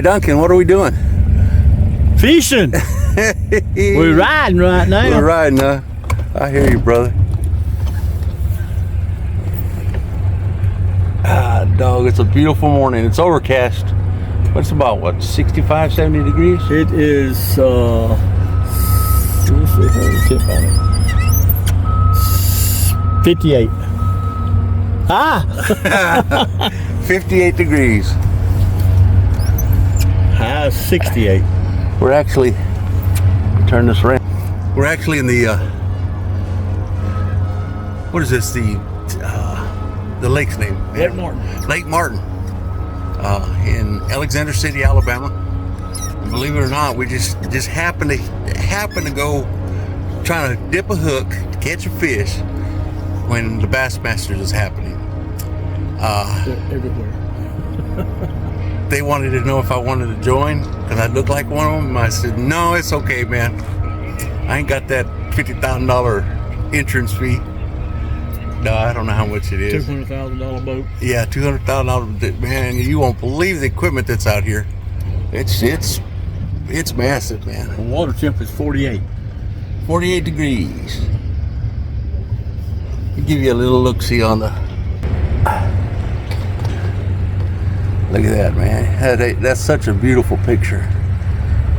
Hey Duncan, what are we doing? Fishing. We're riding right now. We're riding, huh? I hear you, brother. Ah, dog, it's a beautiful morning. It's overcast. What's about, what, 65, 70 degrees? It is, 58. Ah! 58 degrees. High 68. We're actually, turn this around. We're actually in the, what is this? The lake's name? Lake Martin. Lake Martin. In Alexander City, Alabama. And believe it or not, we just happened to go trying to dip a hook to catch a fish when the Bassmasters is happening. Everywhere. They wanted to know if I wanted to join because I looked like one of them. I said, no, it's okay, man. I ain't got that $50,000 entrance fee. No, I don't know how much it is. $200,000 boat. Yeah, $200,000. Man, you won't believe the equipment that's out here. It's massive, man. The water temp is 48. 48 degrees. I'll give you a little look-see on the... Look at that, man. That's such a beautiful picture.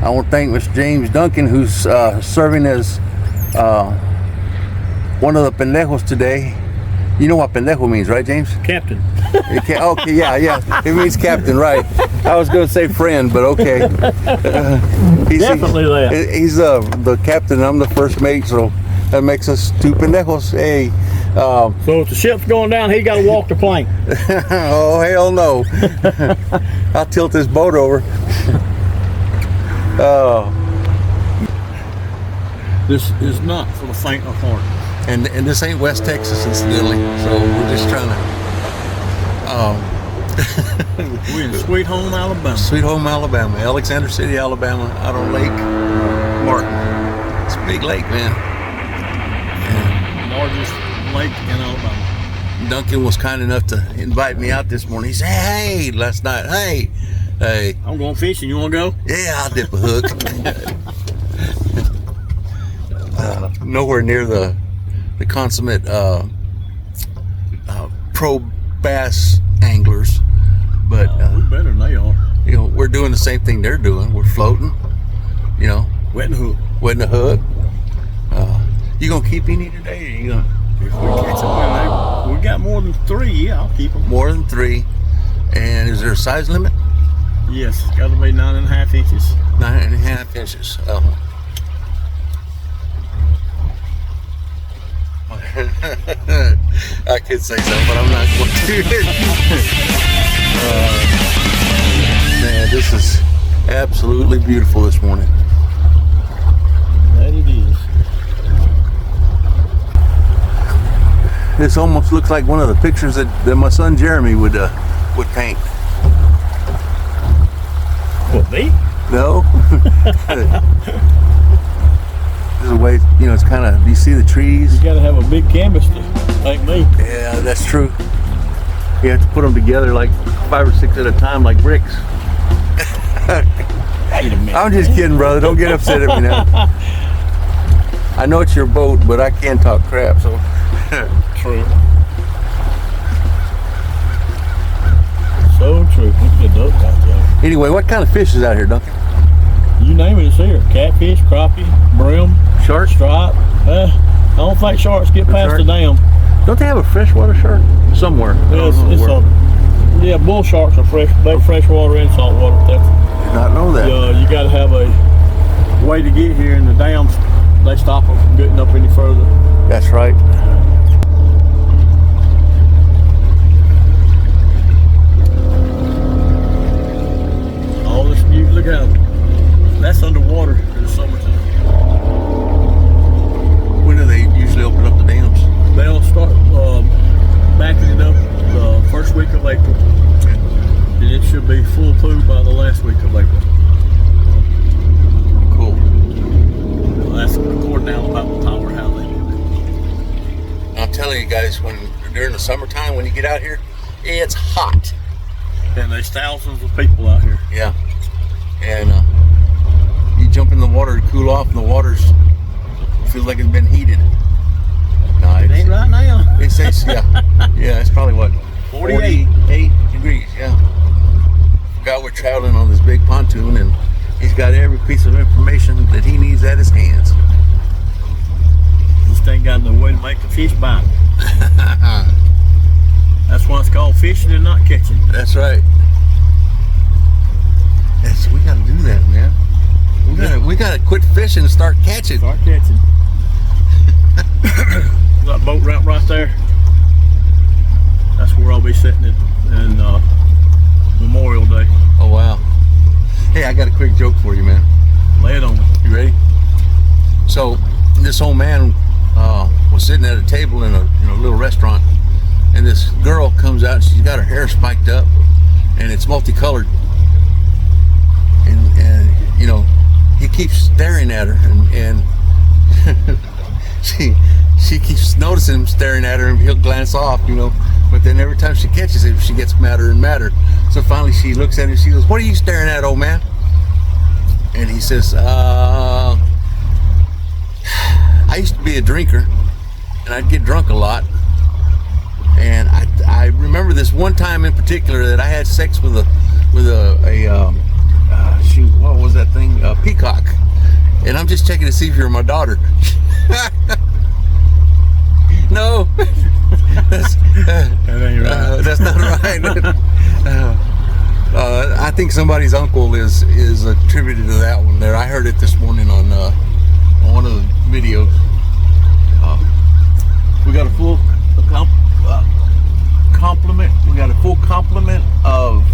I want to thank Mr. James Duncan, who's serving as one of the pendejos today. You know what pendejo means, right, James? Captain. Okay, yeah. It means captain, right. I was going to say friend, but okay. Definitely that. He's the captain, I'm the first mate, so that makes us two pendejos. Hey. So if the ship's going down, he got to walk the plank. Oh, hell no. I'll tilt this boat over. Oh. This is not for the faint of heart. And this ain't West Texas, incidentally. So we're just trying to. We're in Sweet Home, Alabama. Sweet Home, Alabama. Alexander City, Alabama, out on Lake Martin. It's a big lake, man. Largest lake in Alabama. Duncan was kind enough to invite me out this morning. He said, hey, last night, hey. I'm going fishing. You want to go? Yeah, I'll dip a hook. Nowhere near the consummate pro bass anglers, but we're better than they are. You know, we're doing the same thing they're doing. We're floating, you know, Wetting the hook. wetting the hook. You gonna keep any today? Or you gonna? If we catch them, we got more than 3. Yeah, I'll keep them. More than 3. And is there a size limit? Yes, it's got to be 9.5 inches. 9.5 inches. Oh. I could say so, but I'm not going to. Man, this is absolutely beautiful this morning. That it is. This almost looks like one of the pictures that my son Jeremy would paint. What, me? No. There's a way, you know, it's kind of, do you see the trees? You got to have a big canvas to paint me. Yeah, that's true. You have to put them together like 5 or 6 at a time, like bricks. Wait a minute. I'm just kidding, brother. Don't get upset at me now. I know it's your boat, but I can't talk crap, so. True. So true. Look at the duck out there. Anyway, what kind of fish is out here, Duncan? You name it, it's here. Catfish, crappie, brim, Shark? stripe. I don't think sharks get past the dam. Don't they have a freshwater shark somewhere? Yeah, bull sharks are freshwater and saltwater. Did not know that. You got to have a way to get here, and the dams, they stop them from getting up any further. That's right. All this beauty, look out. That's underwater in the summertime. When do they usually open up the dams? They'll start backing it up the first week of April. And it should be full poo by the last week of April. Cool. That's according to Alabama Power how they do it. I'm telling you guys, during the summertime, when you get out here, it's hot. And there's thousands of people out here. Yeah. and you jump in the water to cool off, and the water's feels like it's been heated. No, It ain't right now. It says yeah. It's probably what 48 degrees. Yeah. Forgot we're traveling on this big pontoon, and he's got every piece of information that he needs at his hands. This thing got no way to make the fish bite. That's why it's called fishing and not catching. That's right. We gotta do that, man. We gotta quit fishing and start catching. Start catching. That boat ramp right there. That's where I'll be sitting in Memorial Day. Oh wow. Hey, I got a quick joke for you, man. Lay it on. You ready? So this old man was sitting at a table in a little restaurant, and this girl comes out. She's got her hair spiked up, and it's multicolored. And he keeps staring at her, and she keeps noticing him staring at her, and he'll glance off, but then every time she catches him, she gets madder and madder. So finally she looks at him, she goes, "What are you staring at, old man?" And he says, "I used to be a drinker, and I'd get drunk a lot, and I remember this one time in particular that I had sex with a what was that thing? A peacock. And I'm just checking to see if you're my daughter." No, that's not right. I think somebody's uncle is attributed to that one there. I heard it this morning on one of the videos. We got a full complement. We got a full complement of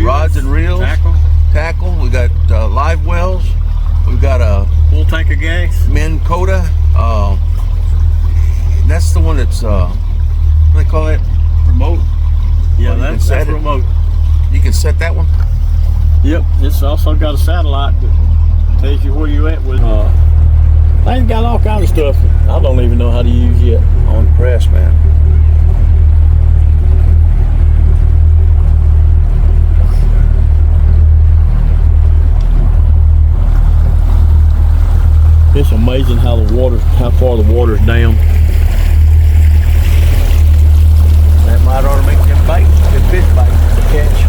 rods and reels, tackle. We got live wells. We've got a full tank of gas. Minn Kota. That's the one that's what do they call it? Remote. Yeah, that's remote. You can set that one. Yep. It's also got a satellite that tells you where you at with. They've got all kind of stuff I don't even know how to use yet. I'm impressed, man. It's amazing how far the water's down. That might ought to make them bite, them fish bite to catch.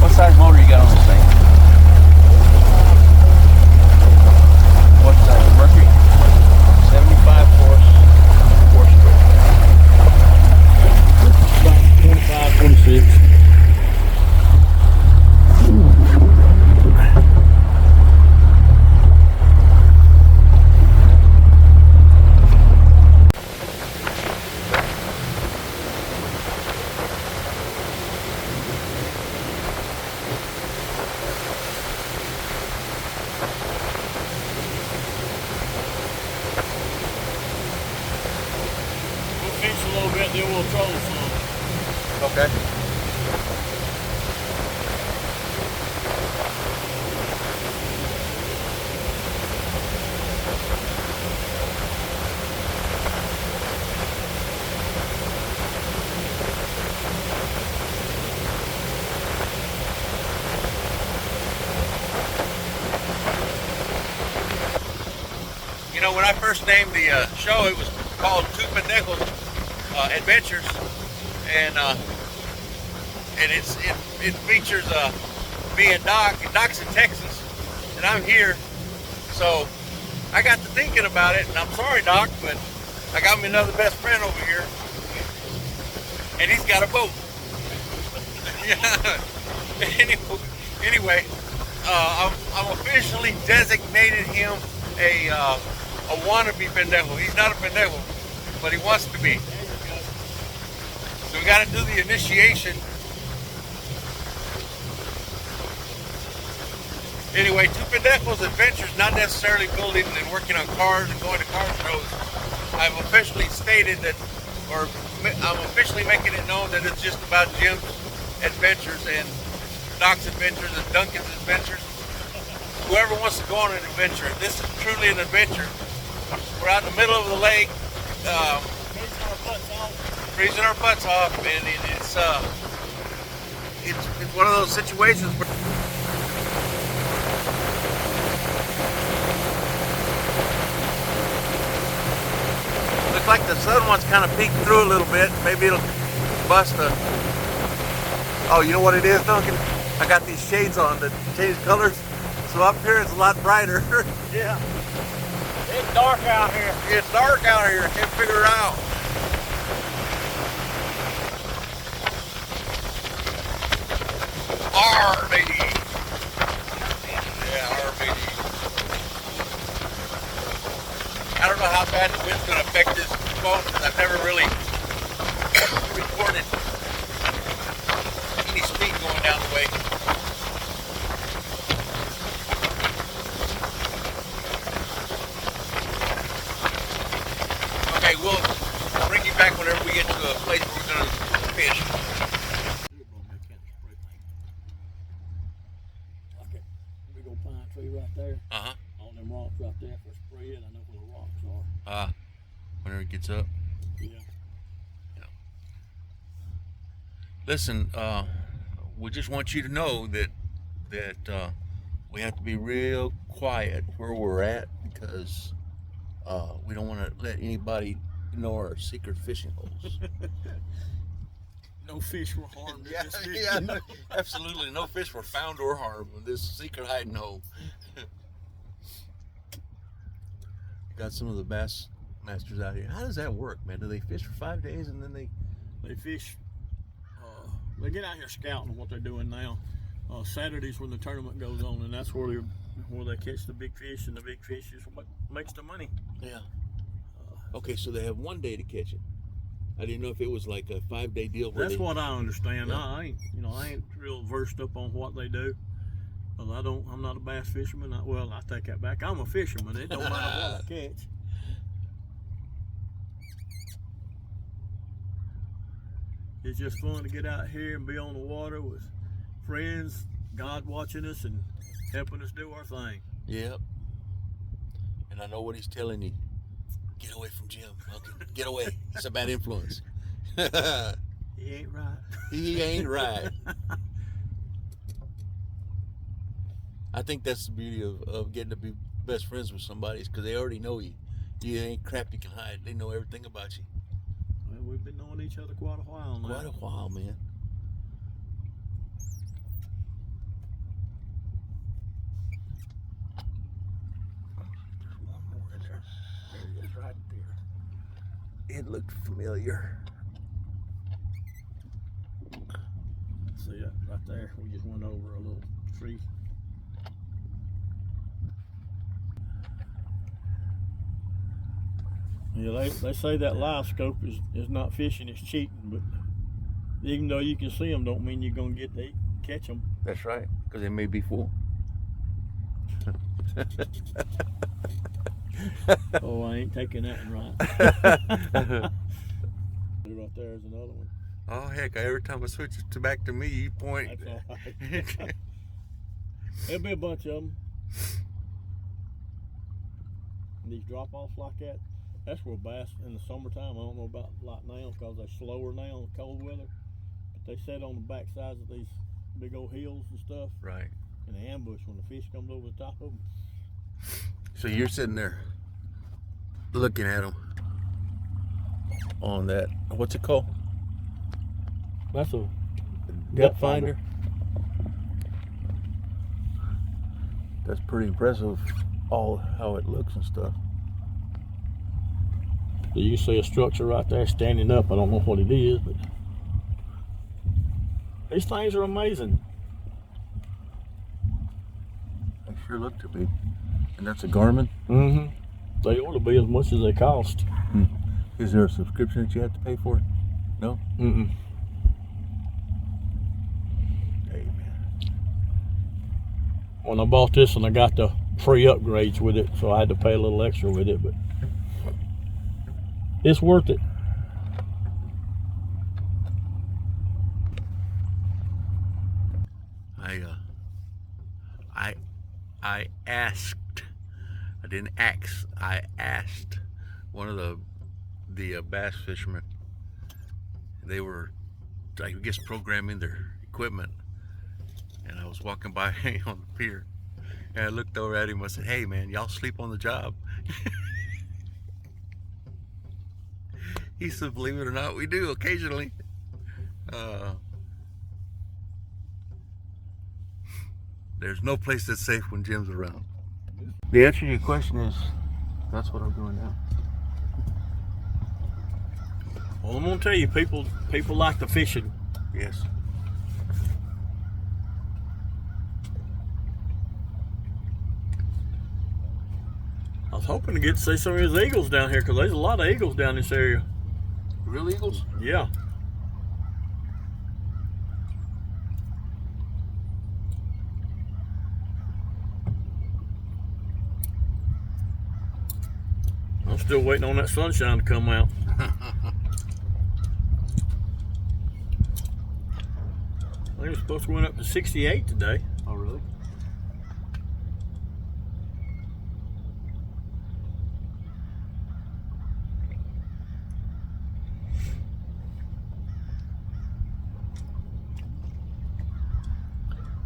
What size motor you got on this thing? What's that, Mercury? 75 About 25, 26. Fish a little bit, then we'll troll some. Okay. When I first named the show, it was called Two Pendejos Adventures, and it features me and Doc. And Doc's in Texas, and I'm here. So I got to thinking about it, and I'm sorry, Doc, but I got me another best friend over here, and he's got a boat. Anyway, I'm officially designated him a wannabe pendejo. He's not a pendejo, but he wants to be. So we got to do the initiation. Anyway, Two Pendejos Adventures, not necessarily building and working on cars and going to car shows. I've officially stated that, or I'm officially making it known that it's just about Jim's adventures and Doc's adventures and Duncan's adventures. Whoever wants to go on an adventure, this is truly an adventure. We're out in the middle of the lake. freezing our butts off, man. It's one of those situations where looks like the sun wants kind of peek through a little bit. Maybe it'll bust a. Oh, you know what it is, Duncan? I got these shades on that change colors, so up here it's a lot brighter. Yeah. It's dark out here. It's dark out here. I can't figure it out. RBD. Yeah, RBD. I don't know how bad the wind's going to affect this phone because I've never really recorded any speed going down the way. Okay, we'll bring you back whenever we get to a place where we're going to fish. Big old pine tree right there. Uh-huh. On them rocks right there for spread. I know where the rocks are. Whenever it gets up. Yeah. Listen, we just want you to know that we have to be real quiet where we're at because we don't want to let anybody know our secret fishing holes. No fish were harmed in this fish. Yeah, no, absolutely no fish were found or harmed in this secret hiding hole. Got some of the bass masters out here. How does that work, man? Do they fish for 5 days and then They fish. They get out here scouting what they're doing now. Saturdays when the tournament goes on, and that's where they catch the big fish, and the big fish is what makes the money. Yeah. Okay, so they have 1 day to catch it. I didn't know if it was like a 5-day deal. That's what I understand. Yeah. I ain't real versed up on what they do. Well, I'm not a bass fisherman. I take that back. I'm a fisherman. It don't matter what I catch. It's just fun to get out here and be on the water with friends, God watching us and helping us do our thing. Yep. And I know what he's telling you. Get away from Jim. Okay, get away. He's a bad influence. He ain't right. He ain't right. I think that's the beauty of getting to be best friends with somebody is because they already know you. You ain't crap you can hide. They know everything about you. Well, we've been knowing each other quite a while now. Quite a while, man. There's one more in there. There he is, right there. It looked familiar. See it right there? We just went over a little tree. Yeah, they say that live scope is not fishing, it's cheating, but even though you can see them, don't mean you're going to get to catch them. That's right, because they may be full. Oh, I ain't taking that one right. Right there is another one. Oh, heck, every time I switch it back to me, you point. That's all right. There'll be a bunch of them. And these drop-offs like that, that's where bass in the summertime, I don't know about like now because they're slower now in cold weather, but they sit on the back sides of these big old hills and stuff. Right. In the ambush when the fish comes over the top of them. So you're sitting there looking at them on that, what's it called? That's a Depth finder. That's pretty impressive, all how it looks and stuff. So you can see a structure right there standing up. I don't know what it is, but these things are amazing. They sure look to be. And that's a Garmin? Mm-hmm. They ought to be as much as they cost. Is there a subscription that you have to pay for? No? Mm-mm. Hey, man. When I bought this one, I got the free upgrades with it, so I had to pay a little extra with it, but it's worth it. I asked, I didn't ask, I asked one of the bass fishermen they were, I guess, programming their equipment. And I was walking by on the pier, and I looked over at him. I said, "Hey, man, y'all sleep on the job?" He said, "Believe it or not, we do occasionally." There's no place that's safe when Jim's around. The answer to your question is, that's what I'm doing now. Well, I'm gonna tell you, people like the fishing. Yes. I was hoping to get to see some of these eagles down here, because there's a lot of eagles down this area. Real eagles? Yeah. I'm still waiting on that sunshine to come out. I think it's supposed to went up to 68 today. Oh, really?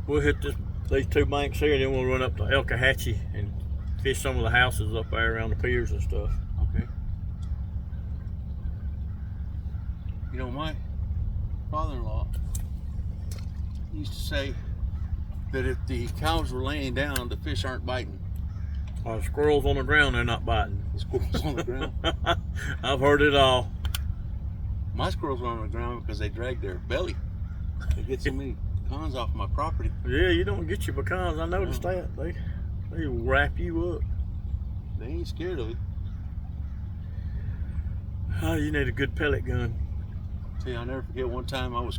We'll hit these two banks here, and then we'll run up to Elkahatchee and fish some of the houses up there around the piers and stuff. Okay. You know, my father-in-law used to say that if the cows were laying down, the fish aren't biting. Squirrels on the ground, they're not biting. The squirrels on the ground. I've heard it all. My squirrels are on the ground because they drag their belly. They get so many cons off my property. Yeah, you don't get your pecans. I noticed that. They wrap you up. They ain't scared of it. Oh, you need a good pellet gun. See, I'll never forget one time I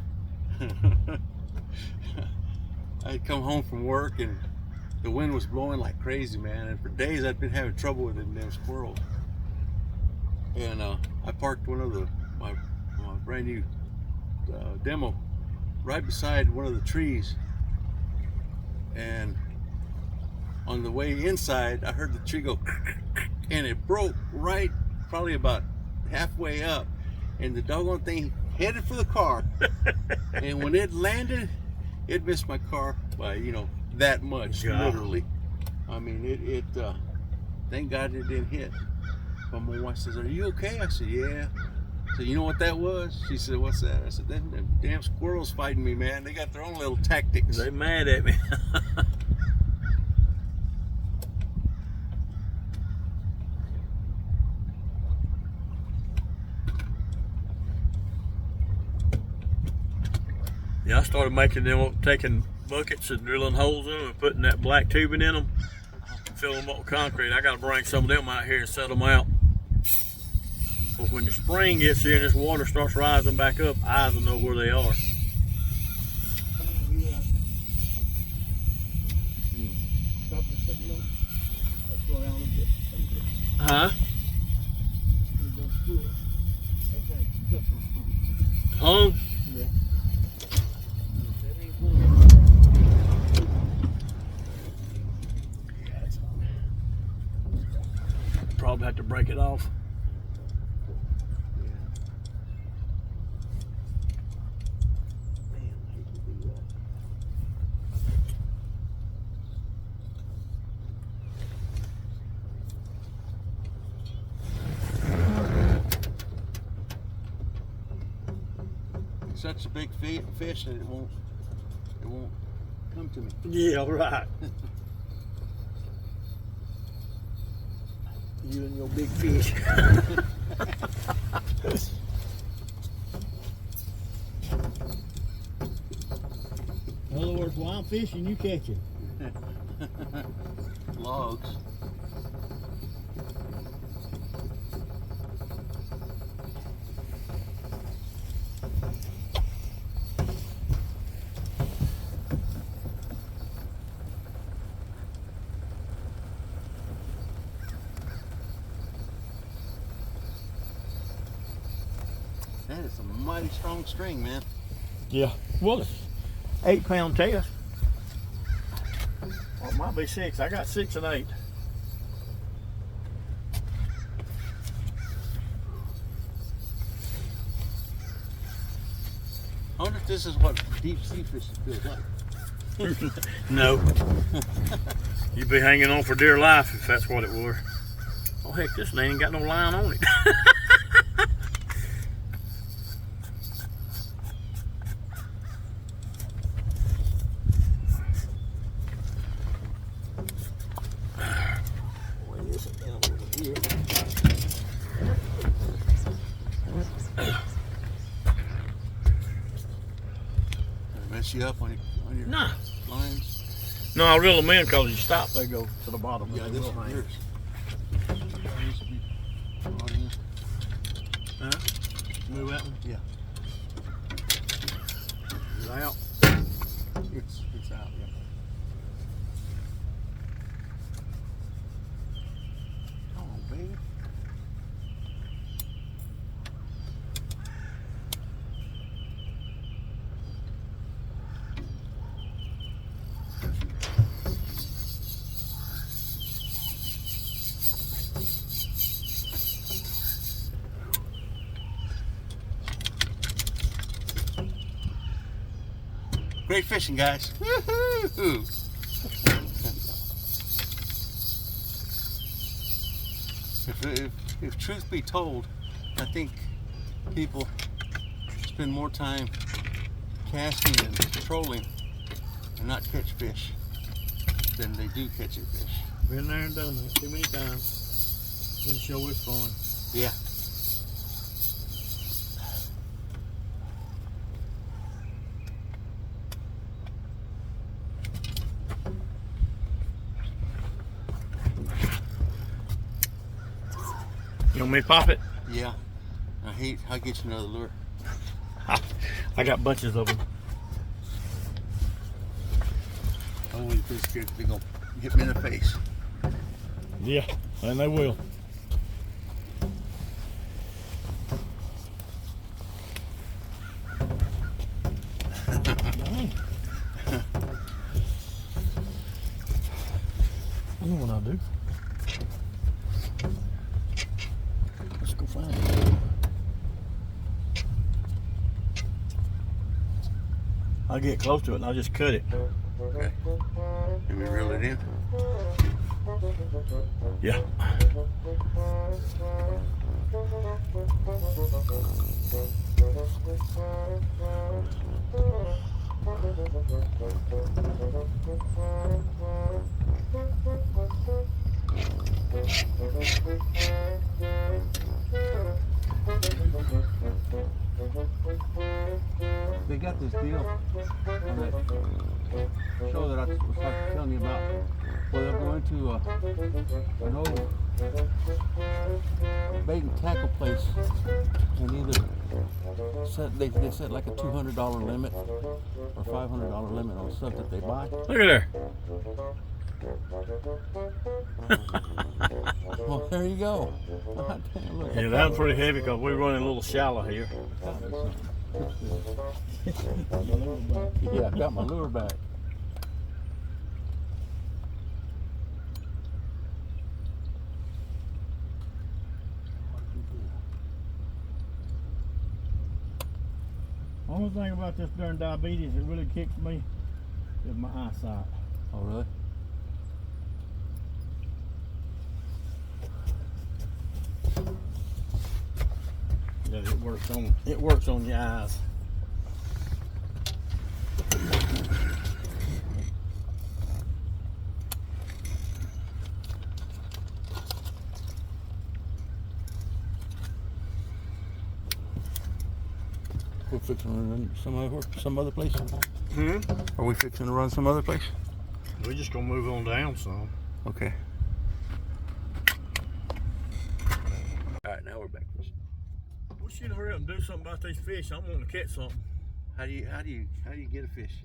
I'd come home from work and the wind was blowing like crazy, man. And for days I'd been having trouble with them damn squirrels. And I parked one of my brand new demo right beside one of the trees. And on the way inside, I heard the tree go, and it broke right, probably about halfway up. And the doggone thing headed for the car. And when it landed, it missed my car by, that much, literally. I mean, it thank God it didn't hit. But my wife says, "Are you okay?" I said, "Yeah." So you know what that was? She said, "What's that?" I said, them damn squirrels fighting me, man. They got their own little tactics. They mad at me. Yeah, I started making them, taking buckets and drilling holes in them and putting that black tubing in them, filling them up with concrete. I got to bring some of them out here and set them out. But when the spring gets here and this water starts rising back up, eyes will know where they are. Huh? Hung? Yeah. Probably have to break it off. Such a big fish that it won't come to me. Yeah, right. You and your big fish. In other words, while I'm fishing, you catch it. Logs. That is a mighty strong string, man. Yeah. Well, it's 8-pound test. Well, it might be 6. I got 6 and 8. I wonder if this is what deep sea fishing feels like. No. You'd be hanging on for dear life if that's what it were. Oh heck, this thing ain't got no line on it. Mess you up on your Nah. lines? No, I reel them in because you stop, they go to the bottom. Yeah, of this the one line. yours. Huh? Move that one? Yeah. It's out. It's out, yeah. Come on, baby. Great fishing, guys. Woo-hoo! If truth be told, I think people spend more time casting and trolling and not catch fish than they do catching fish. Been there and done that too many times. Didn't show it's fun. Yeah. You want me to pop it? Yeah. I'll get you another lure. I got bunches of them. I always been scared they're gonna hit me in the face. Yeah, and they will. You know what I'll do? Let's go find it. I'll get close to it and I'll just cut it. Okay. Let me reel it in. Yeah. They got this deal on that show that I was telling you about, where they'll go into an old bait and tackle place and either they set like a $200 limit or $500 limit on stuff that they buy. Look at there. Well, there you go. Damn, look. Yeah, that's pretty heavy because we're running a little shallow here. Yeah, I got my lure back. Only thing about this darn diabetes that really kicks me is my eyesight. Oh, really? Yeah, it works on your eyes. We're fixing to run some other place. Hmm? Are we fixing to run some other place? We're just gonna move on down some. Okay. All right, now we're back. We should hurry up and do something about these fish. I'm gonna catch something. How do you get a fish?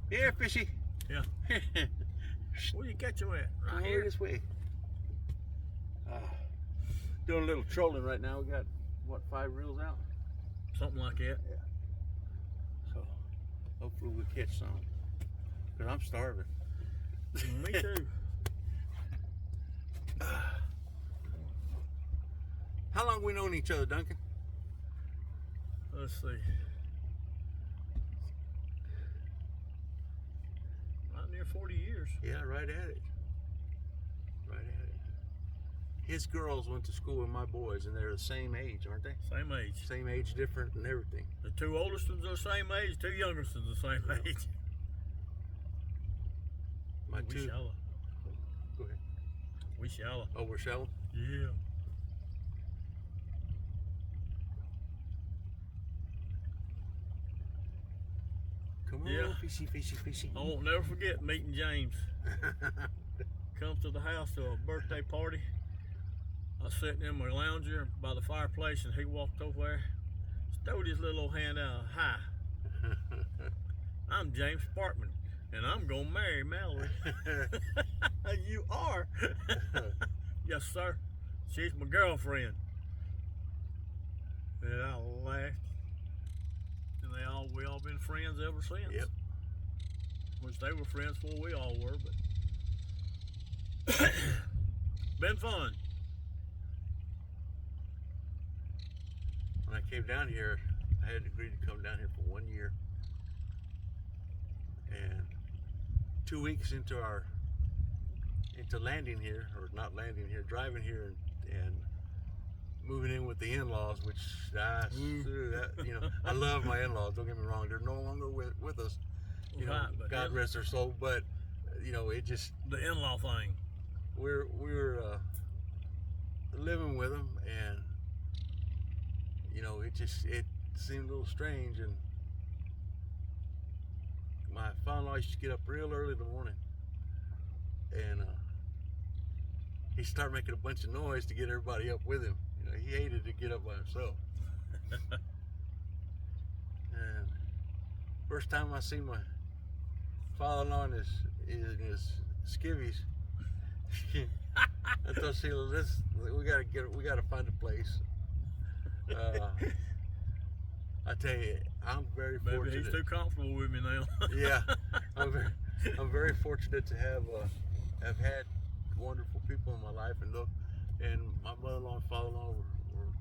Here, fishy. Yeah. Where you catch them at? Right here this way. Doing a little trolling right now. We got what, 5 reels out? Something like that. Yeah. So hopefully we'll catch some. Cause I'm starving. Me too. How long we known each other, Duncan? Let's see. 40 years. Yeah, right at it. Right at it. His girls went to school with my boys, and they're the same age, aren't they? Same age. Same age different and everything. The two oldest ones are the same age, two youngest ones are the same age. My we two. shallow. Go ahead. We shallow. Oh, we're shallow? Yeah. Come on, Yeah. fishy, fishy, fishy. I won't never forget meeting James. Comes to the house to a birthday party. I was sitting in my lounger by the fireplace, and he walked over there, stowed his little old hand out. Hi, I'm James Sparkman, and I'm gonna marry Mallory. You are? Yes, sir. She's my girlfriend. And I laughed. And we all been friends ever since. Yep. Which they were friends before we all were, but been fun. When I came down here, I had agreed to come down here for 1 year. And 2 weeks into landing here, or not landing here, driving here and moving in with the in-laws, which I love my in-laws, don't get me wrong, they're no longer with us, Right, but God rest their soul, but it just, the in-law thing. we're living with them, and it seemed a little strange. And my father-in-law used to get up real early in the morning, and he started making a bunch of noise to get everybody up with him. He hated to get up by himself. And first time I see my father-in-law in his skivvies, I thought, Sheila, we gotta find a place. I tell you, I'm very Maybe fortunate. he's too comfortable with me now. Yeah, I'm very fortunate to have had wonderful people in my life, and my mother-in-law and father-in-law were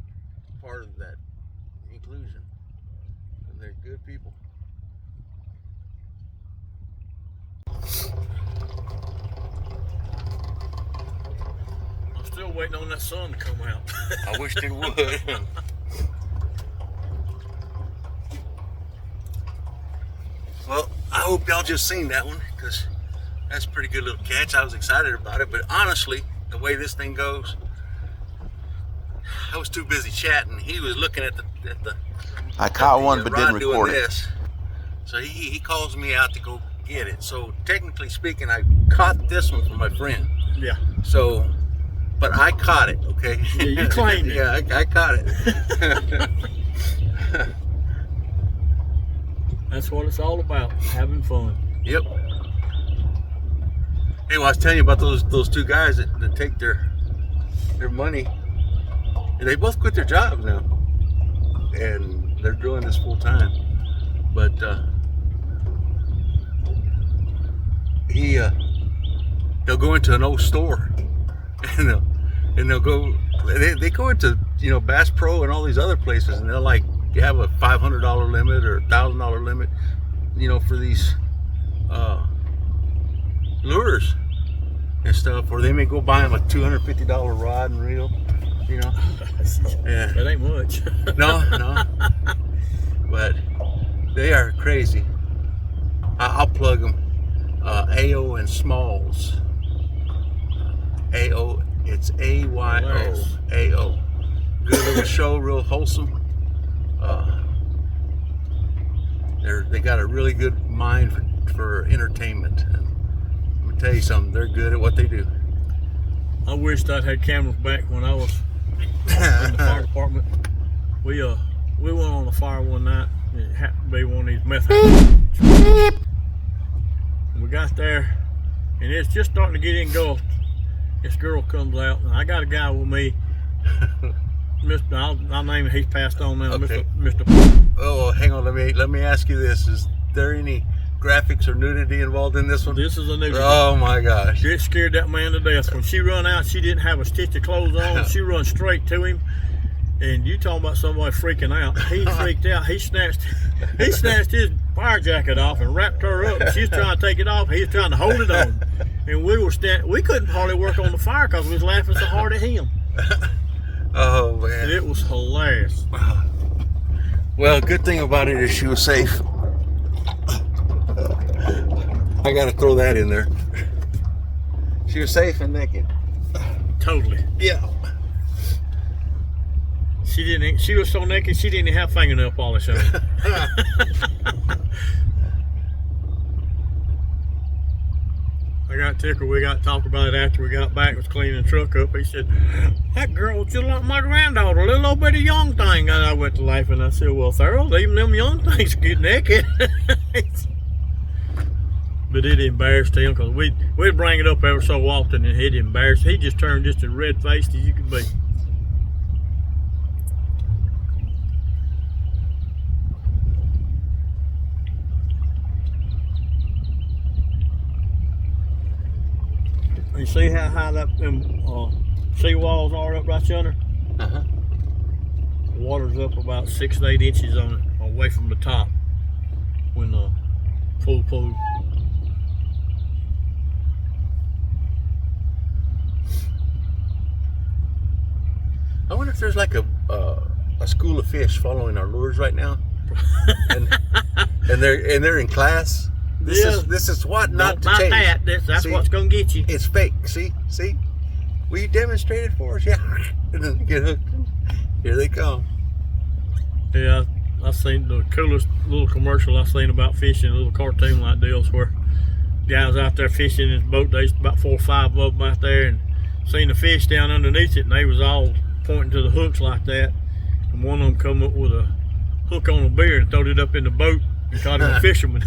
part of that inclusion, and they're good people. I'm still waiting on that sun to come out. I wished it would. Well, I hope y'all just seen that one, because that's a pretty good little catch. I was excited about it, but honestly, the way this thing goes, I was too busy chatting. He was looking at the I caught one but rod didn't record doing it. this. So he calls me out to go get it. So technically speaking, I caught this one from my friend. Yeah. So, but I caught it, okay? Yeah, you claimed it. Yeah, I caught it. That's what it's all about, having fun. Yep. Hey, well, I was telling you about those two guys that take their money. And they both quit their jobs now, and they're doing this full time. But they'll go into an old store, and they'll go. They go into Bass Pro and all these other places, and they'll like have a $500 limit or $1,000 limit, for these lures and stuff, or they may go buy them a $250 rod and reel. Yeah. That ain't much. No. But they are crazy. I'll plug them. AO and Smalls. AO, it's AYO. AO. Good little show, real wholesome. They got a really good mind for entertainment. And let me tell you something, they're good at what they do. I wished I'd had cameras back when I was in the fire department. We went on a fire one night, and it happened to be one of these methane. We got there, and it's just starting to get engulfed. This girl comes out, and I got a guy with me. I'll name him. He's passed on now. Okay. Mr. Oh, hang on. Let me ask you this: is there any graphics or nudity involved in this one? This is a nudity. Oh my gosh! It scared that man to death. When she run out, she didn't have a stitch of clothes on. She run straight to him, And you talking about somebody freaking out. He freaked out. He snatched his fire jacket off and wrapped her up. She was trying to take it off. He was trying to hold it on. And we couldn't hardly work on the fire because we was laughing so hard at him. Oh, man. And it was hilarious. Well, good thing about it is she was safe. I got to throw that in there. She was safe and naked. Totally. Yeah. She was so naked she didn't even have fingernail polish on. I got tickled. We got to talk about it after we got back. Was cleaning the truck up. He said, "That girl was just like my granddaughter, little old bitty young thing." And I went to life and I said, "Well, Thurl, even them young things get naked." But it embarrassed him because we'd bring it up ever so often and it embarrassed. He just turned just as red faced as you could be. You see how high that sea walls are up right yonder? Uh-huh. The water's up about 6 to 8 inches on it, away from the top when the full pool. I wonder if there's like a school of fish following our lures right now, and they're in class. This is what not to chase. That's See, what's gonna get you. It's fake. See. Will you demonstrate it for us? Yeah. And then you get hooked. Here they come. Yeah, I've seen the coolest little commercial I've seen about fishing, little cartoon like deals where guys out there fishing in his boat. There's about 4 or 5 of them out there, and seen the fish down underneath it, and they was all pointing to the hooks like that. And one of them come up with a hook on a beer and throwed it up in the boat and caught him a fisherman.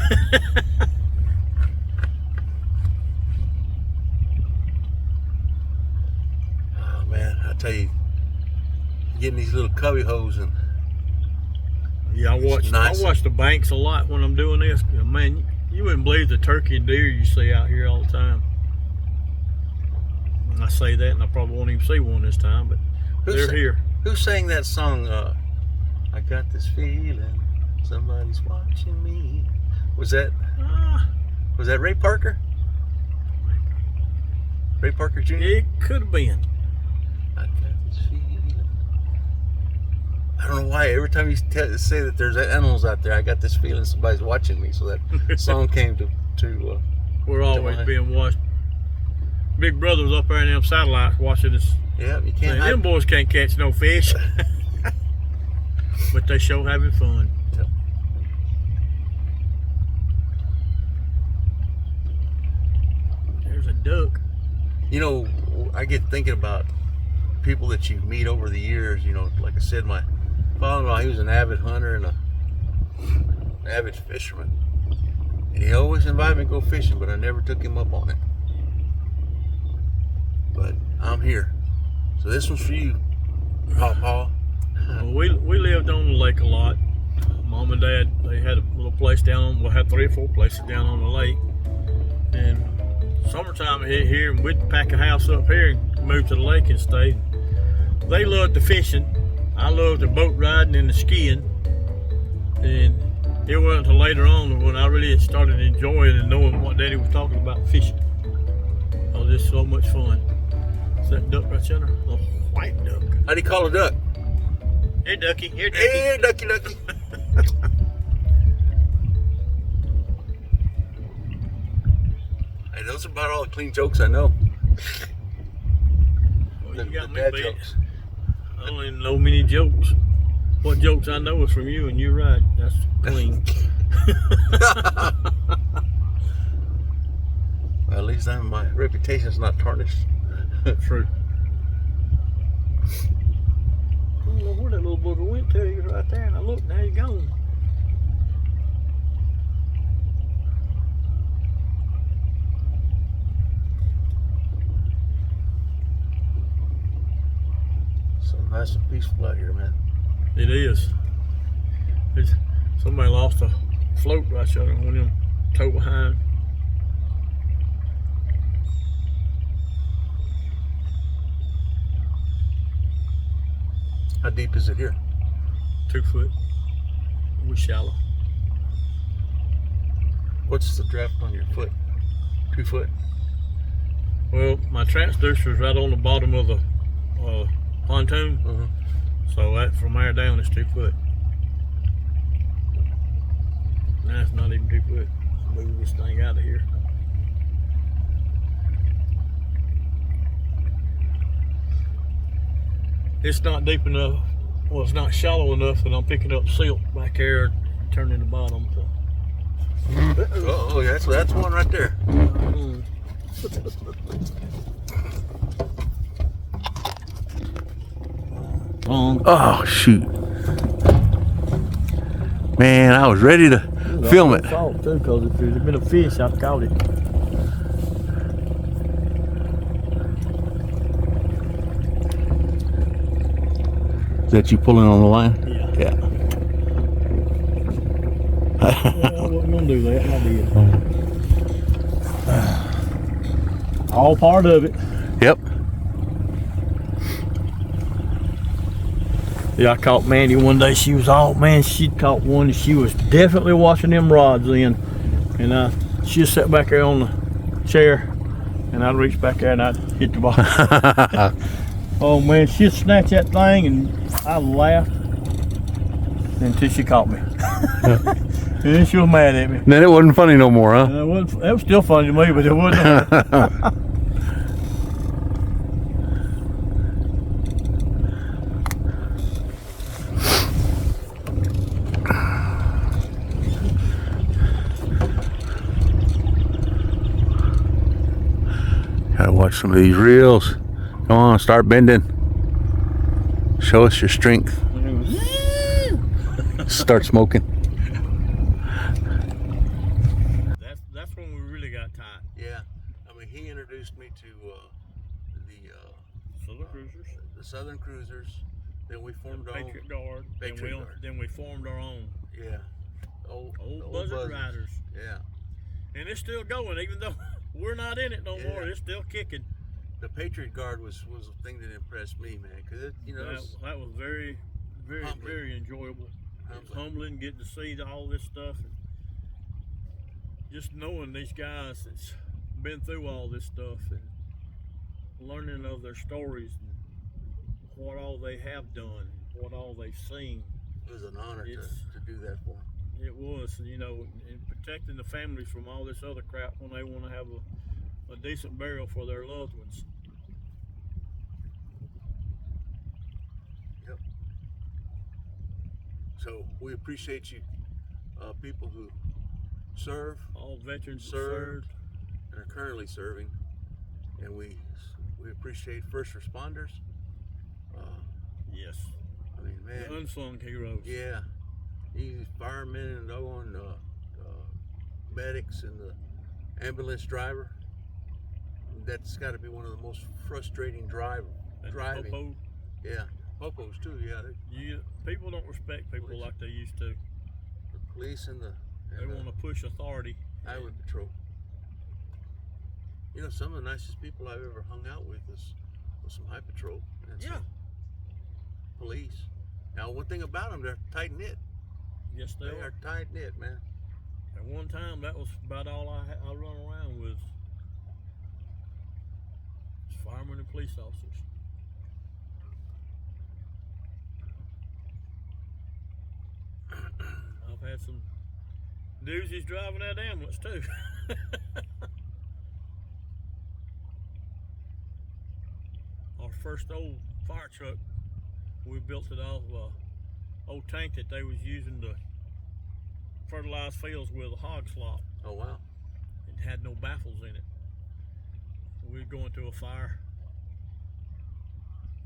Oh man, I tell you, getting these little cubby hoes and Yeah, I watch the banks a lot when I'm doing this. Man, you wouldn't believe the turkey and deer you see out here all the time. And I say that, and I probably won't even see one this time, but they're here. Who sang that song? I got this feeling somebody's watching me. Was that Ray Parker? Ray Parker Jr.? It could have been. I got this feeling. I don't know why. Every time you say that there's animals out there, I got this feeling somebody's watching me. So that song came to We're always being watched. Big Brother's up there in them satellites watching us. Yeah, you can't. Them boys can't catch no fish, but they sure having fun. Yep. There's a duck. You know, I get thinking about people that you meet over the years. You know, like I said, my father-in-law, he was an avid hunter and an avid fisherman, and he always invited me to go fishing, but I never took him up on it. But I'm here. So this one's for you, Paul. Well, we lived on the lake a lot. Mom and Dad, they had a little place we had 3 or 4 places down on the lake. And summertime hit here, and we'd pack a house up here and move to the lake and stay. They loved the fishing. I loved the boat riding and the skiing. And it wasn't until later on when I really started enjoying and knowing what Daddy was talking about fishing. Oh, this is so much fun. That duck right yonder, a white duck. How do you call a duck? Here, ducky. Here, ducky. Hey, ducky. Hey, those are about all the clean jokes I know. Well, you got me dad beat. jokes. I don't even know many jokes. What jokes I know is from you, and you're right. That's clean. Well, at least my reputation's not tarnished. True. I don't know where that little booger went to. He was right there, and I looked, now he's gone. So nice and peaceful out here, man. It is. Somebody lost a float right there, one of them tow behind. How deep is it here? 2 foot. We're shallow. What's the draft on your foot? 2 foot? Well, my transducer is right on the bottom of the pontoon. So that from there down is 2 foot. Nah, it's not even 2 foot. Move this thing out of here. It's not deep enough. Well, it's not shallow enough that I'm picking up silt back there and turning the bottom. So. Oh, that's one right there. Oh shoot, man! I was ready to film it. Salt too, because if there's been a fish, I've caught it. Is that you pulling on the line? Yeah. Yeah. Well, I wasn't gonna do that, and I did. All part of it. Yep. Yeah, I caught Mandy one day. She was she'd caught one and she was definitely watching them rods in. And she'd sit back there on the chair and I'd reach back there and I'd hit the bottom. Oh man, she'd snatch that thing and I laughed until she caught me. And then she was mad at me. Then it wasn't funny no more, huh? It was still funny to me, but it wasn't. Gotta watch some of these reels. Come on, start bending. Show us your strength. Start smoking. That's when we really got tight. Yeah, I mean, he introduced me to the Southern Cruisers. Then we formed our Patriot own Guard. Then we formed our own. Yeah, Old Buzzard Riders. Yeah, And it's still going, even though we're not in it no more. It's still kicking. the Patriot Guard was a thing that impressed me, man, because that was very, very, humbling. very enjoyable. It's humbling getting to see all this stuff, and just knowing these guys that's been through all this stuff and learning of their stories and what all they have done, what all they've seen. It was an honor to do that for them. It was, and protecting the families from all this other crap when they want to have a decent burial for their loved ones. Yep. So we appreciate you, people who serve, All veterans served, and are currently serving, and we appreciate first responders. Yes. I mean, man, The unsung heroes. yeah, these firemen and medics and the ambulance driver. That's got to be one of the most frustrating driving. Popo. Yeah, popos too. Yeah, People don't respect people Police. like they used to. the police and They want to push authority. highway patrol. Some of the nicest people I've ever hung out with was some high patrol and some police. Now, one thing about them, they're tight knit. Yes, They are tight knit, man. At one time, that was about all I run around with. Firemen and police officers. I've had some doozies driving that ambulance too. Our first old fire truck, we built it off of a old tank that they was using to fertilize fields with a hog slop. Oh, wow. It had no baffles in it. We were going to a fire.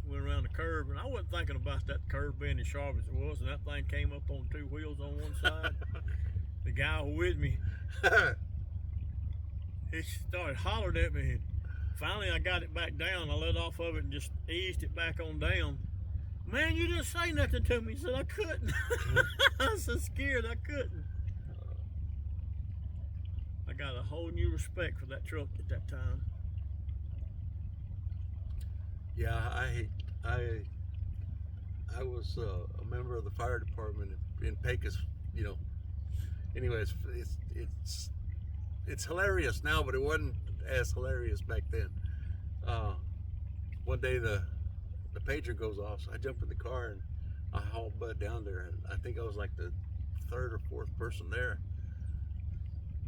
Went around the curve, and I wasn't thinking about that curve being as sharp as it was, and that thing came up on 2 wheels on one side. The guy with me, he started hollering at me, and finally I got it back down. I let off of it and just eased it back on down. Man, you didn't say nothing to me. He said I couldn't. I was so scared I couldn't. I got a whole new respect for that truck at that time. Yeah, I was a member of the fire department in Pecos, you know. Anyways, it's hilarious now, but it wasn't as hilarious back then. One day the pager goes off, so I jump in the car and I haul Bud down there, and I think I was like the third or fourth person there.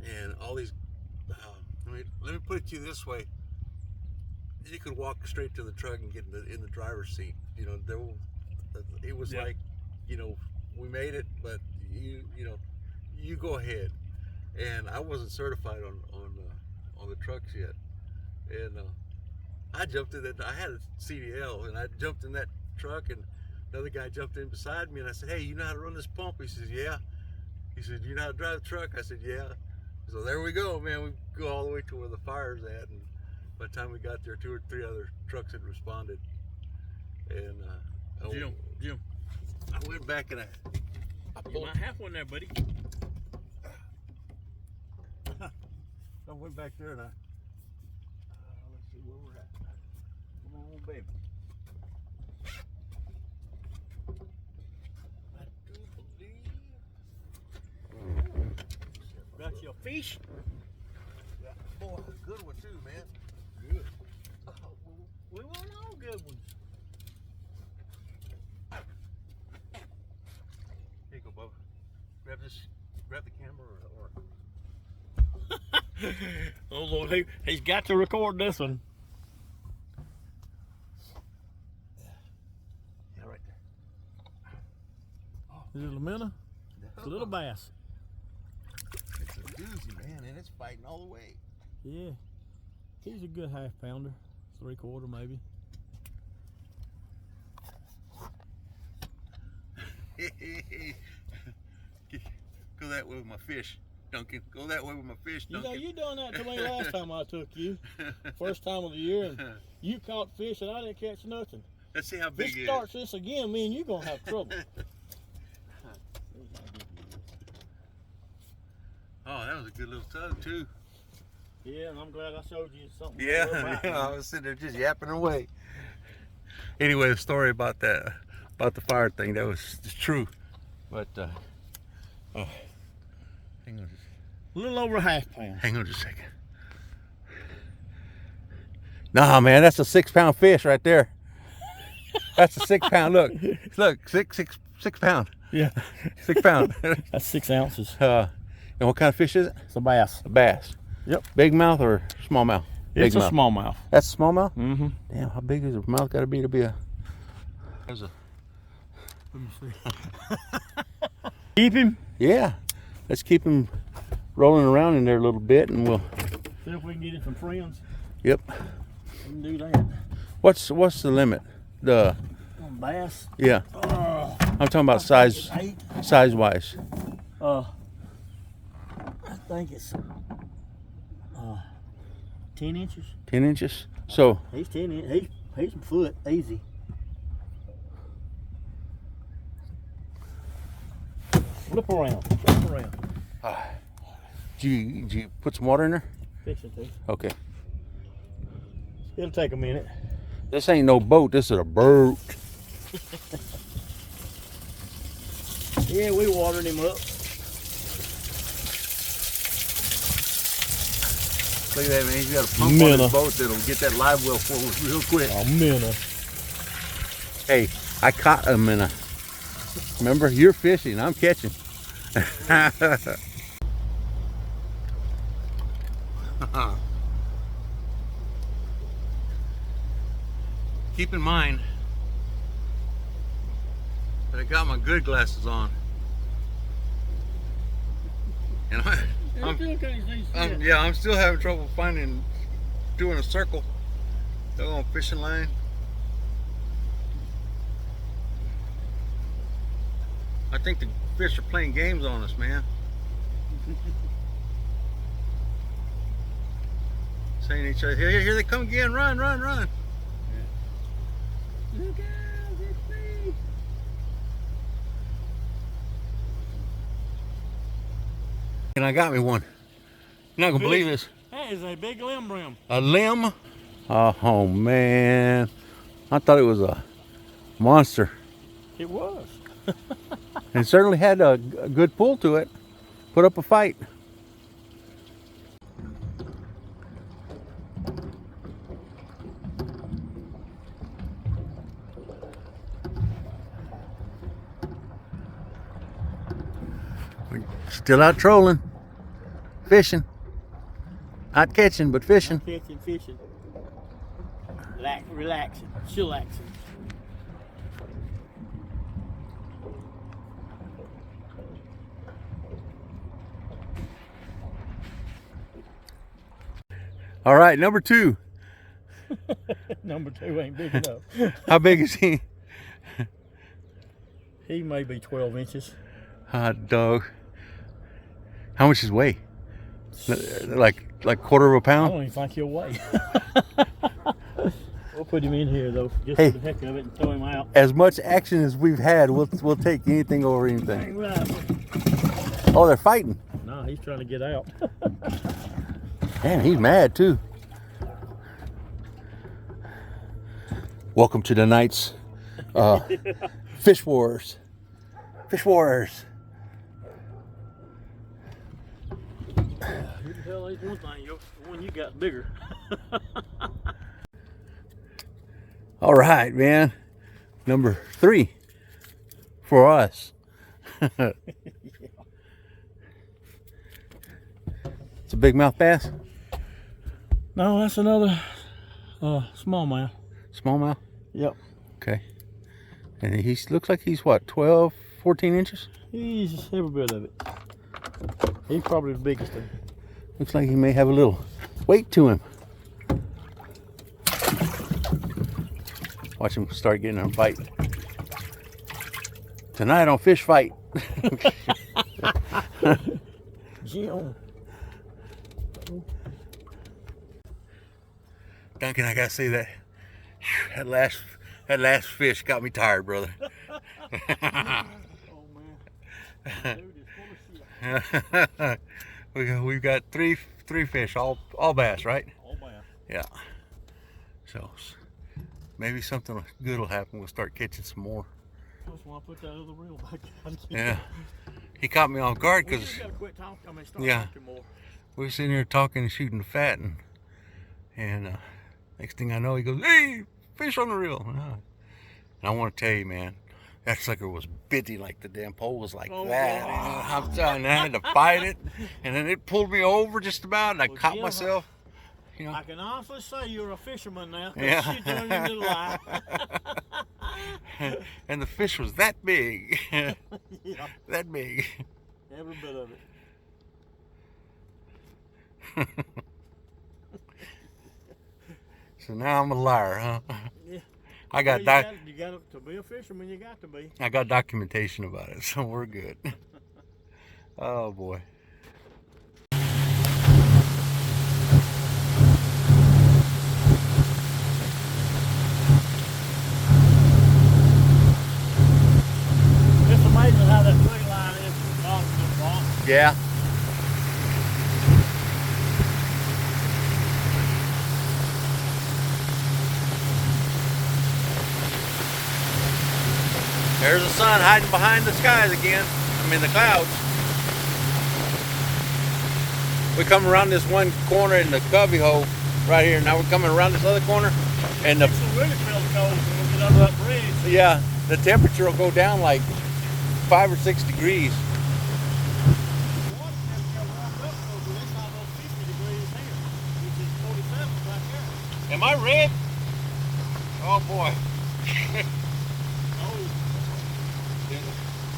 And all these, let me put it to you this way: you could walk straight to the truck and get in the driver's seat. You know, it was like, you know, we made it, but you go ahead. And I wasn't certified on the trucks yet, and I jumped in that. I had a CDL, and I jumped in that truck, and another guy jumped in beside me, and I said, "Hey, you know how to run this pump?" He says, "Yeah." He said, "You know how to drive the truck?" I said, "Yeah." So there we go, man. We go all the way to where the fire's at, and by the time we got there, 2 or 3 other trucks had responded. And Jim, I went back and I you might have one there, buddy. I went back there and let's see where we're at. Come on, baby. I do believe. Got your fish? Yeah, boy, good one too, man. Good. We want all good ones. Here you go, Bubba. Grab the camera or Oh Lord, he's got to record this one. yeah, right there. Is it a minnow? It's a little bass. It's a doozy, man, and it's fighting all the way. Yeah. He's a good half pounder. 3/4 maybe. Go that way with my fish, Duncan. Go that way with my fish, You Duncan. know, you done that to me last time I took you. First time of the year, and you caught fish and I didn't catch nothing. Let's see how If big it it starts is. this again, me and you gonna have trouble. Oh, that was a good little tug too. Yeah, and I'm glad I showed you something. Yeah, I was sitting there just yapping away. Anyway, the story about the fire thing, that was true. But hang on just A little over a half pound. hang on just a second. Nah, man, that's a 6-pound fish right there. That's a 6-pound. Look, six pound. Yeah. 6 pound. That's 6 ounces. And what kind of fish is it? It's a bass. A bass. Yep. Big mouth or small mouth? It's Big a mouth. smallmouth. That's a smallmouth? Mm-hmm. Damn, how big is the mouth got to be a? There's a. Let me see. Keep him. Yeah, let's keep him rolling around in there a little bit, and we'll. See if we can get him some friends. Yep. We can do that. What's the limit? The. On bass. Yeah. I'm talking about size. 8. Size-wise. I think it's 10 inches. 10 inches. So. He's 10 inches. He's a foot easy. Flip around. Flip around. Did you put some water in there? Fix it, too. Okay. It'll take a minute. This ain't no boat. This is a boat. Yeah, we watered him up. Look at that, man. He's got a pump on Minnow. his boat that'll get that live well forward real quick. A minnow. Hey, I caught a minnow. Remember, you're fishing. I'm catching. Keep in mind that I got my good glasses on, and I'm still having trouble doing a circle. They're on fishing line. I think the fish are playing games on us, man. Saying to each other, here they come again, run. Look out, it's me. And I got me one. You're not gonna believe this. That is a big limb brim. A limb? Oh man. I thought it was a monster. It was. And it certainly had a good pull to it. Put up a fight. We're still out trolling, fishing. Not catching, but fishing. Catching, fishing. Relaxing, chillaxing. All right, number 2. Number 2 ain't big enough. How big is he? He may be 12 inches. Hot dog. How much does he weigh? Like quarter of a I pound? don't even think he'll weigh. We'll put him in here though, just Hey. for the heck of it, and throw him out. As much action as we've had, we'll take anything over anything. Ain't right. Oh, they're fighting. No, he's trying to get out. Man, he's mad too. Welcome to the night's fish wars. Fish wars. You can tell there's one thing, the one you got bigger. All right, man. Number 3 for us. It's a big mouth bass. No, that's another smallmouth. Smallmouth. Yep. Okay. And he looks like he's what, 12, 14 inches? He's every bit of it. He's probably the biggest thing. Looks like he may have a little weight to him. Watch him start getting in a fight. Tonight on Fish Fight. Jim. Duncan, I gotta say that that last fish got me tired, brother. Oh man. Dude is full of shit. We've got three fish, all bass, right? All bass. Yeah. So maybe something good will happen. We'll start catching some more. That's why I put that other reel back out. Yeah. He caught me off guard We because just gotta quit talking. I mean, start Yeah. talking more. we were sitting here talking and shooting the fat, and next thing I know, he goes, "Hey, fish on the reel!" And I want to tell you, man, that sucker was bitty, like the damn pole was like Oh, that. God. I'm telling you, I had to fight it, and then it pulled me over just about, and I Well, caught Jim, myself. You know, I can honestly say you're a fisherman now. 'Cause Yeah. She turned into lie. and the fish was that big, Yeah, that big. every bit of it. So now I'm a liar, huh? Yeah. I got Well, you got to be a fisherman. You got to be. I got documentation about it, so we're good. Oh boy. It's amazing how that tree line is from bottom to bottom. Yeah. There's the sun hiding behind the skies again. I mean the clouds. We come around this one corner in the cubby hole right here. Now we're coming around this other corner, and the It's really feels cold when we get under that bridge. yeah, the temperature will go down like 5 or 6 degrees. The water temperature warmed up a little bit. It's almost 50 degrees here, which is 47 right there. Am I red? Oh boy. Cold,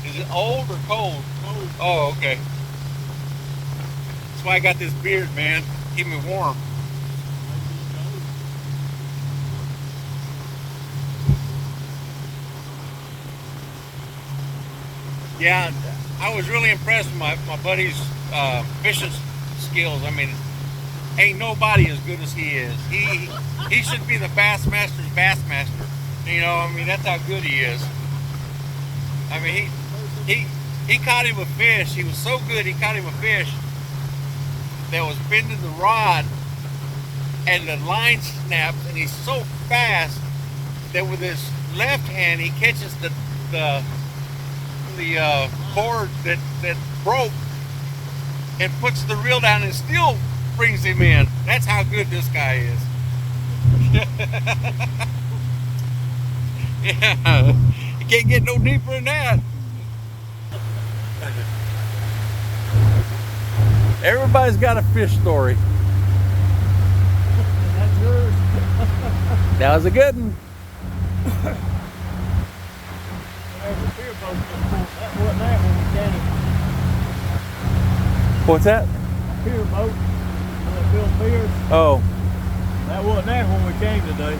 Is it old or cold? cold. Oh, okay. That's why I got this beard, man. Keep me warm. Yeah, I was really impressed with my buddy's fishing skills. I mean, ain't nobody as good as he is. He should be the Bassmaster's Bassmaster. You know, I mean, that's how good he is. I mean, he caught him a fish. He was so good, he caught him a fish that was bending the rod, and the line snapped, and he's so fast that with his left hand he catches the the cord that broke and puts the reel down and still brings him in. That's how good this guy is. Yeah, you can't get no deeper than that. Everybody's got a fish story. That's yours. That was a good one. There's a pier boat that wasn't there when we came. What's that? A pier boat when they built piers. Oh, That wasn't there when we came today.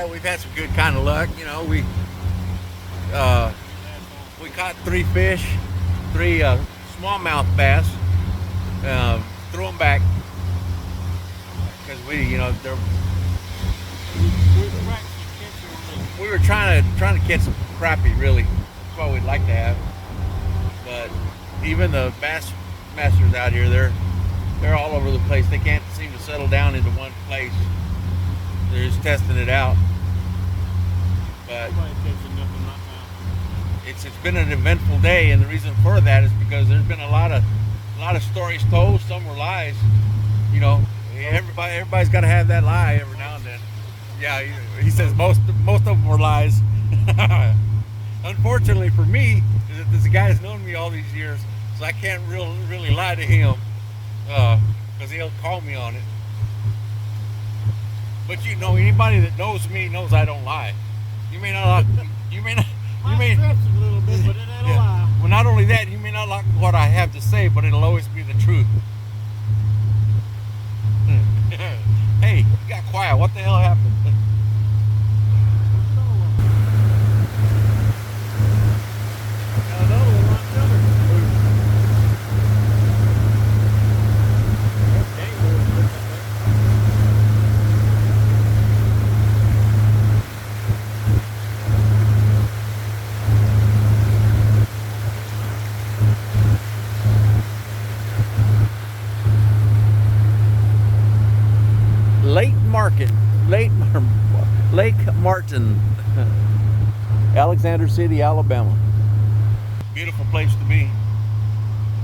yeah, we've had some good kind of luck. You know, we caught 3 fish, 3 smallmouth bass. Threw them back because we were trying to catch some crappie. Really, that's what we'd like to have. But even the bass masters out here, they're all over the place. They can't seem to settle down into one place. They're just testing it out. But it's been an eventful day, and the reason for that is because there's been a lot of stories told. Some were lies. You know, everybody's got to have that lie every now and then. Yeah, he says most of them were lies. Unfortunately for me, this guy's known me all these years, so I can't really lie to him because he'll call me on it. But you know, anybody that knows me knows I don't lie. You may not stretch a little bit, but it ain't a lie. Well, not only that, you may not like what I have to say, but it'll always be the truth. Hey, you got quiet. What the hell happened? Lake Martin, Alexander City, Alabama. Beautiful place to be.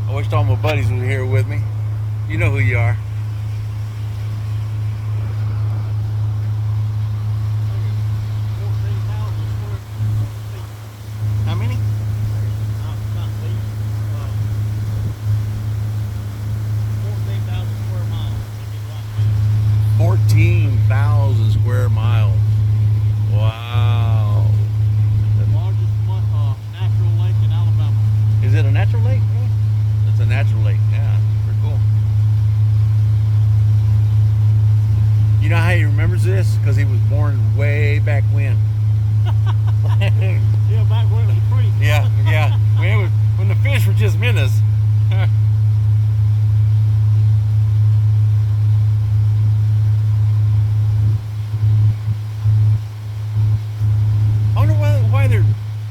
I wish all my buddies were here with me. You know who you are. How many? 14,000 square miles. Wow. The largest natural lake in Alabama. Is it a natural lake? It's a natural lake. Yeah, pretty cool. You know how he remembers this? Because he was born way back when. Yeah, back when it was a creek. Yeah. When the fish were just minnows. I wonder why they're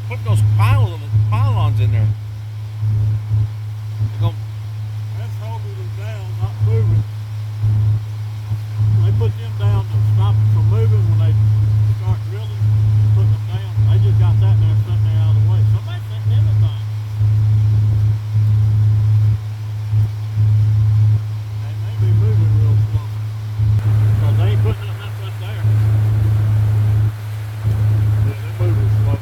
putting those pylons in there. That's holding them down, not moving. They put them down to stop them from moving when they start drilling. Put them down. They just got that there sitting there out of the way. Somebody's sitting in the thing. They may be moving real slow. Because they ain't putting nothing up right there. Yeah, they're moving slow.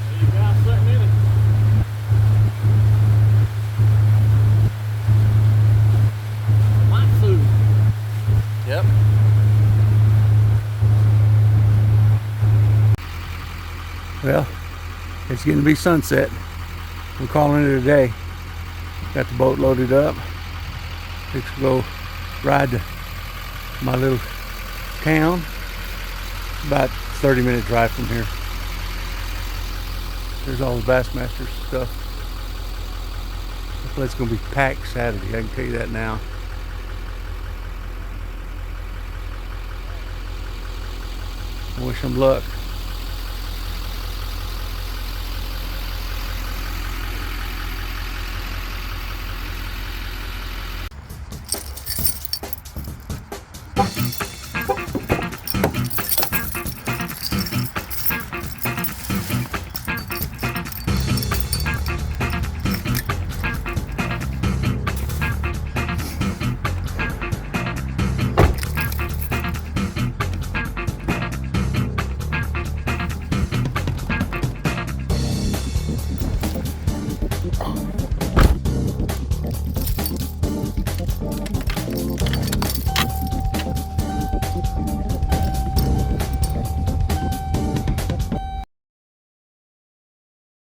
There you guys sitting in it. Matsu. Yep. Well, it's getting to be sunset. We're calling it a day. Got the boat loaded up. Let's go ride to my little town. About 30-minute drive from here. There's all the Bassmasters stuff. The place is going to be packed Saturday, I can tell you that now. wish him luck.